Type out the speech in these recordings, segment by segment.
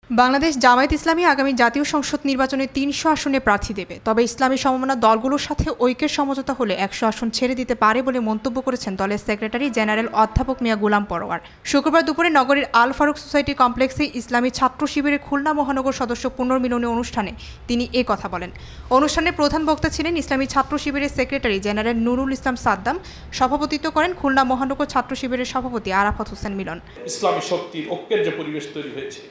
বাংলাদেশ জামায়াত ইসলামী আগামী জাতীয় সংসদ নির্বাচনে ৩০০ আসনে প্রার্থী দেবে। তবে ইসলামী সমমনা দলগুলোর সাথে ঐক্যের সমঝোতা হলে ১০০ আসন ছেড়ে দিতে পারে বলে মন্তব্য করেছেন দলের সেক্রেটারি জেনারেল অধ্যাপক মিয়া গোলাম পরোয়ার। শুক্রবার দুপুরে নগরীর আল ফারুক সোসাইটি কমপ্লেক্সে ইসলামী ছাত্র শিবিরের খুলনা মহানগর সদস্য পুনর্মিলনী অনুষ্ঠানে তিনি এ কথা বলেন। অনুষ্ঠানে প্রধান বক্তা ছিলেন ইসলামী ছাত্র শিবিরের সেক্রেটারি জেনারেল নুরুল ইসলাম সাদ্দাম। সভাপতিত্ব করেন খুলনা মহানগর ছাত্র শিবিরের সভাপতি আরাফাত হোসেন মিলন। ইসলামী শক্তির ঐক্যের যে পরিবেশ তৈরি হয়েছে,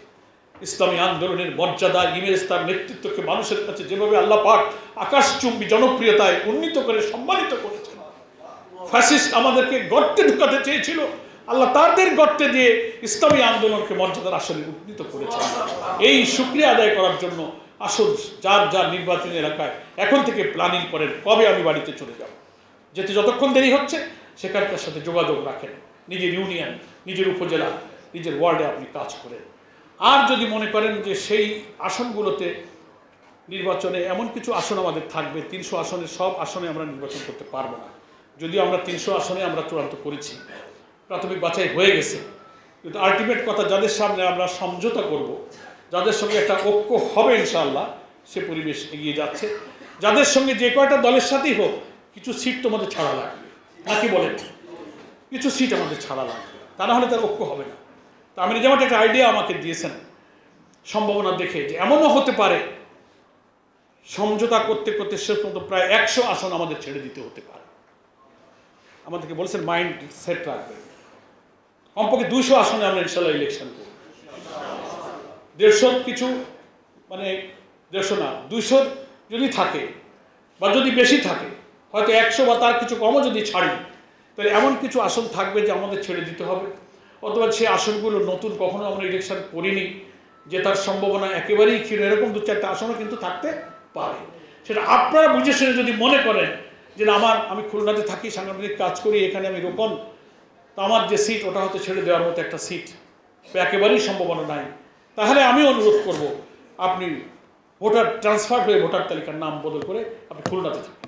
ইসলামী আন্দোলনের মর্যাদা, ইমেজ, তার নেতৃত্বকে মানুষের কাছে যেভাবে আল্লাহ পাক আকাশচুম্বী জনপ্রিয়তায় উন্নীত করে সম্মানিত করেছেন। ফ্যাসিস্ট আমাদেরকে গর্তে ঢুকাতে চেয়েছিল, আল্লাহ তাদের গর্তে দিয়ে ইসলামী আন্দোলনকে মর্যাদার আসনে উন্নীত করেছেন। এই শুকরিয়া আদায় করার জন্য আসল যার যার নির্বাচনী এলাকায় এখন থেকে প্ল্যানিং করেন কবে আমি বাড়িতে চলে যাব। যেতে যতক্ষণ দেরি হচ্ছে সেখানকার সাথে যোগাযোগ রাখেন। নিজের ইউনিয়ন, নিজের উপজেলা, নিজের ওয়ার্ডে আপনি কাজ করেন। আর যদি মনে করেন যে সেই আসনগুলোতে নির্বাচনে এমন কিছু আসন আমাদের থাকবে, ৩০০ আসনের সব আসনে আমরা নির্বাচন করতে পারবো না। যদিও আমরা ৩০০ আসনে আমরা চূড়ান্ত করেছি, প্রাথমিক বাছাই হয়ে গেছে, কিন্তু আলটিমেট কথা যাদের সামনে আমরা সমঝোতা করব, যাদের সঙ্গে একটা ঐক্য হবে ইনশাআল্লাহ, সে পরিবেশ এগিয়ে যাচ্ছে। যাদের সঙ্গে যে কয়টা দলের সাথেই হোক কিছু সিট তোমাদের ছাড়া লাগবে, নাকি বলেন? কিছু সিট আমাদের ছাড়া লাগবে, তা না হলে তার ঐক্য হবে না। তা আমি যেমন একটা আইডিয়া আমাকে দিয়েছেন সম্ভাবনা দেখে, যে এমনও হতে পারে সমঝোতা করতে করতে শেষ পর্যন্ত প্রায় ১০০ আসন আমাদের ছেড়ে দিতে হতে পারে। আমাদেরকে বলেছেন মাইন্ড সেট রাখবে, কমপক্ষে ২০০ আসনে আমরা ইনশাল্লাহ ইলেকশন করব। ১৫০ কিছু, মানে ১৫০ না, ২০০ যদি থাকে বা যদি বেশি থাকে, হয়তো ১০০ বা তার কিছু কমও যদি ছাড়ি, তাহলে এমন কিছু আসন থাকবে যে আমাদের ছেড়ে দিতে হবে। অথবা সেই আসনগুলো নতুন কখনো আমরা ইলেকশন করিনি, যে তার সম্ভাবনা একেবারেই ক্ষীণ, এরকম ২-৪টা আসনও কিন্তু থাকতে পারে। সেটা আপনারা বুঝে শুনে যদি মনে করেন যে আমি খুলনাতে থাকি, সাংগঠনিক কাজ করি, এখানে আমি রোপণ, তো আমার যে সিট ওটা হয়তো ছেড়ে দেওয়ার মতো একটা সিট একেবারেই সম্ভাবনা নাই, তাহলে আমি অনুরোধ করব আপনি ভোটার ট্রান্সফার হয়ে ভোটার তালিকার নাম বদল করে আপনি খুলনাতে থাকেন।